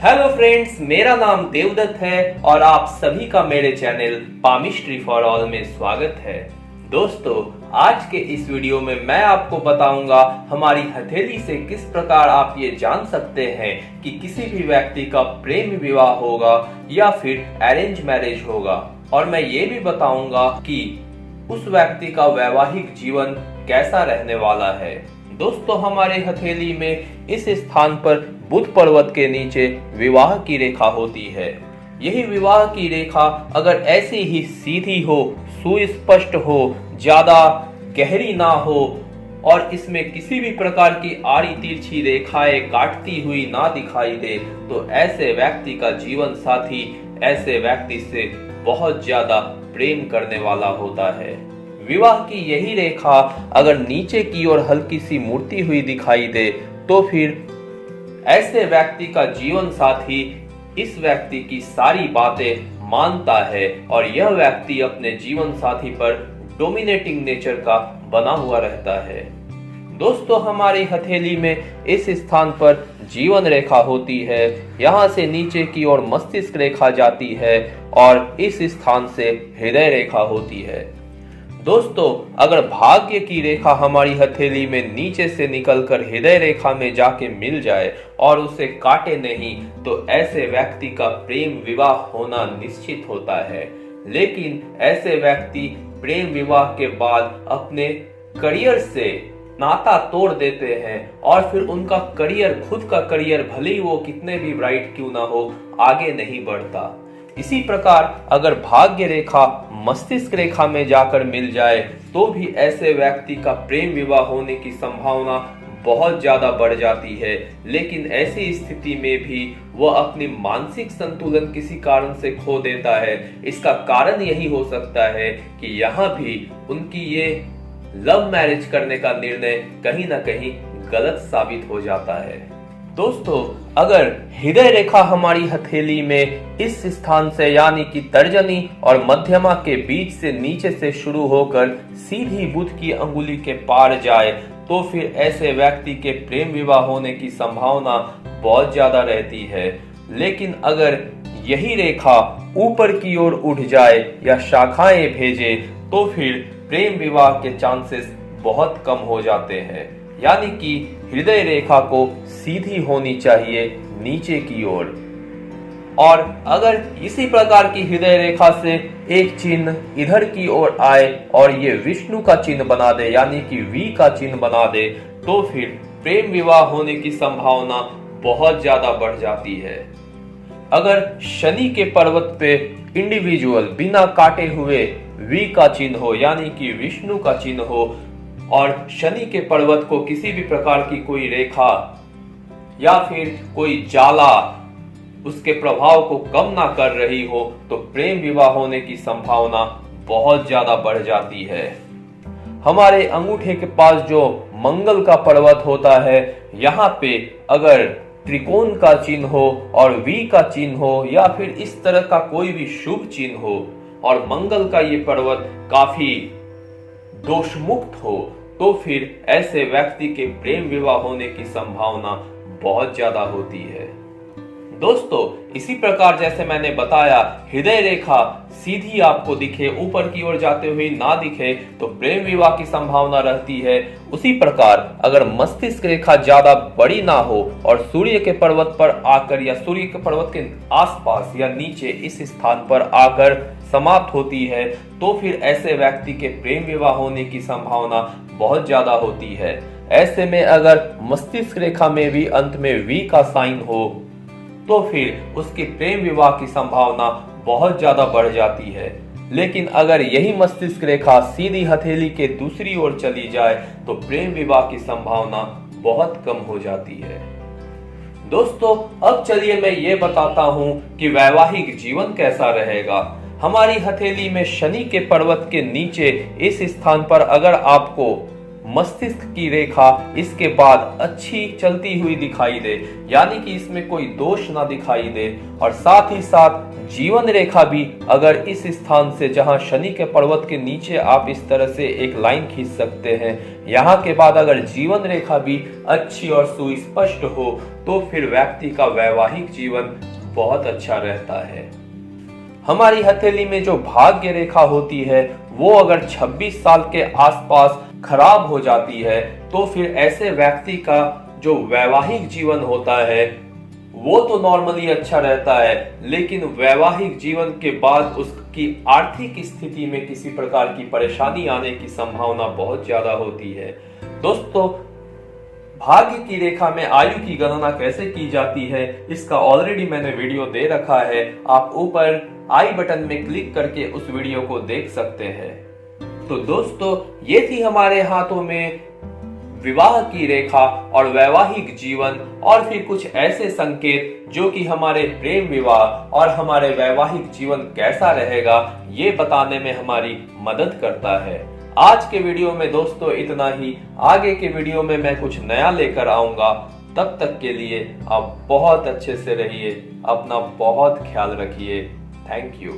Hello friends, मेरा नाम देवदत्त है और आप सभी का मेरे चैनल पामिस्ट्री फॉर ऑल में स्वागत है। दोस्तों, आज के इस वीडियो में मैं आपको बताऊंगा हमारी हथेली से किस प्रकार आप ये जान सकते हैं कि किसी भी व्यक्ति का प्रेम विवाह होगा या फिर अरेंज मैरिज होगा, और मैं ये भी बताऊंगा कि उस व्यक्ति का वैवाहिक जीवन कैसा रहने वाला है। दोस्तों, हमारे हथेली में इस स्थान पर बुध पर्वत के नीचे विवाह की रेखा होती है। यही विवाह की रेखा अगर ऐसी ही सीधी हो, सुस्पष्ट हो, ज्यादा गहरी ना हो और इसमें किसी भी प्रकार की आड़ी तिरछी रेखाएं काटती हुई ना दिखाई दे, तो ऐसे व्यक्ति का जीवन साथी ऐसे व्यक्ति से बहुत ज्यादा प्रेम करने वाला होता है। विवाह की यही रेखा अगर नीचे की ओर हल्की सी मुड़ती हुई दिखाई दे, तो फिर ऐसे व्यक्ति का जीवन साथी इस व्यक्ति की सारी बातें मानता है और यह व्यक्ति अपने जीवन साथी पर डोमिनेटिंग नेचर का बना हुआ रहता है। दोस्तों, हमारी हथेली में इस स्थान पर जीवन रेखा होती है। यहाँ से नीचे की ओर मस्तिष्क रेखा जाती है और इस स्थान से हृदय रेखा होती है। दोस्तों, अगर भाग्य की रेखा हमारी हथेली में नीचे से निकलकर हृदय रेखा में जाके मिल जाए और उसे काटे नहीं, तो ऐसे व्यक्ति का प्रेम विवाह होना निश्चित होता है। लेकिन ऐसे व्यक्ति प्रेम विवाह के बाद अपने करियर से नाता तोड़ देते हैं और फिर उनका करियर, खुद का करियर, भले ही वो कितने भी ब्राइट क्यों ना हो, आगे नहीं बढ़ता। इसी प्रकार अगर भाग्य रेखा मस्तिष्क रेखा में जाकर मिल जाए, तो भी ऐसे व्यक्ति का प्रेम विवाह होने की संभावना बहुत ज्यादा बढ़ जाती है। लेकिन ऐसी स्थिति में भी वह अपनी मानसिक संतुलन किसी कारण से खो देता है। इसका कारण यही हो सकता है कि यहाँ भी उनकी ये लव मैरिज करने का निर्णय कहीं ना कहीं गलत साबित हो जाता है। दोस्तों, अगर हृदय रेखा हमारी हथेली में इस स्थान से यानी कि तर्जनी और मध्यमा के बीच से नीचे से शुरू होकर सीधी बुध की अंगुली के पार जाए, तो फिर ऐसे व्यक्ति के प्रेम विवाह होने की संभावना बहुत ज्यादा रहती है। लेकिन अगर यही रेखा ऊपर की ओर उठ जाए या शाखाएं भेजे, तो फिर प्रेम विवाह के चांसेस बहुत कम हो जाते हैं। यानी कि हृदय रेखा को सीधी होनी चाहिए नीचे की ओर, और अगर इसी प्रकार की हृदय रेखा से एक चिन्ह इधर की ओर आए और ये विष्णु का चिन्ह बना दे, यानी कि वी का चिन्ह बना दे, तो फिर प्रेम विवाह होने की संभावना बहुत ज्यादा बढ़ जाती है। अगर शनि के पर्वत पे इंडिविजुअल बिना काटे हुए वी का चिन्ह हो, यानी कि विष्णु का चिन्ह हो, और शनि के पर्वत को किसी भी प्रकार की कोई रेखा या फिर कोई जाला उसके प्रभाव को कम ना कर रही हो, तो प्रेम विवाह होने की संभावना बहुत ज्यादा बढ़ जाती है। हमारे अंगूठे के पास जो मंगल का पर्वत होता है, यहाँ पे अगर त्रिकोण का चिन्ह हो और वी का चिन्ह हो या फिर इस तरह का कोई भी शुभ चिन्ह हो और मंगल का ये पर्वत काफी दोषमुक्त हो, तो फिर ऐसे व्यक्ति के प्रेम विवाह होने की संभावना बहुत ज्यादा होती है। दोस्तों, इसी प्रकार जैसे मैंने बताया, हृदय रेखा सीधी आपको दिखे, ऊपर की ओर जाते हुए ना दिखे, तो प्रेम विवाह की संभावना रहती है। उसी प्रकार अगर मस्तिष्क रेखा ज्यादा बड़ी ना हो और सूर्य के पर्वत पर आकर या सूर्य के पर्वत के आसपास या नीचे इस स्थान पर आकर समाप्त होती है, तो फिर ऐसे व्यक्ति के प्रेम विवाह होने की संभावना बहुत ज्यादा होती है। ऐसे में अगर मस्तिष्क रेखा में भी अंत में वी का साइन हो, तो फिर उसके प्रेम विवाह की संभावना बहुत ज्यादा बढ़ जाती है। लेकिन अगर यही मस्तिष्क रेखा सीधी हथेली के दूसरी ओर चली जाए, तो प्रेम विवाह की संभावना बहुत कम हो जाती है। दोस्तों, अब चलिए मैं ये बताता हूं कि वैवाहिक जीवन कैसा रहेगा। हमारी हथेली में शनि के पर्वत के नीचे इस स्थान पर अगर आपको मस्तिष्क की रेखा इसके बाद अच्छी चलती हुई दिखाई दे, यानी कि इसमें कोई दोष ना दिखाई दे। और साथ ही साथ जीवन रेखा भी अगर इस स्थान से, जहां शनि के पर्वत के नीचे आप इस तरह से एक लाइन खींच सकते हैं, यहाँ के बाद अगर जीवन रेखा भी अच्छी और सुस्पष्ट हो तो फिर व्यक्ति का वैवाहिक जीवन बहुत अच्छा रहता है। हमारी हथेली में जो भाग्य रेखा होती है वो अगर 26 साल के आसपास खराब हो जाती है तो फिर ऐसे व्यक्ति का जो वैवाहिक जीवन होता है वो तो नॉर्मली अच्छा रहता है, लेकिन वैवाहिक जीवन के बाद उसकी आर्थिक स्थिति में किसी प्रकार की परेशानी आने की संभावना बहुत ज्यादा होती है। दोस्तों, भाग्य की रेखा में आयु की गणना कैसे की जाती है इसका ऑलरेडी मैंने वीडियो दे रखा है, आप ऊपर आई बटन में क्लिक करके उस वीडियो को देख सकते हैं। तो दोस्तों, ये थी हमारे हाथों में विवाह की रेखा और वैवाहिक जीवन, और फिर कुछ ऐसे संकेत जो कि हमारे प्रेम विवाह और हमारे वैवाहिक जीवन कैसा रहेगा ये बताने में हमारी मदद करता है। आज के वीडियो में दोस्तों इतना ही। आगे के वीडियो में मैं कुछ नया लेकर आऊंगा। तब तक के लिए आप बहुत अच्छे से रहिए, अपना बहुत ख्याल रखिए। Thank you.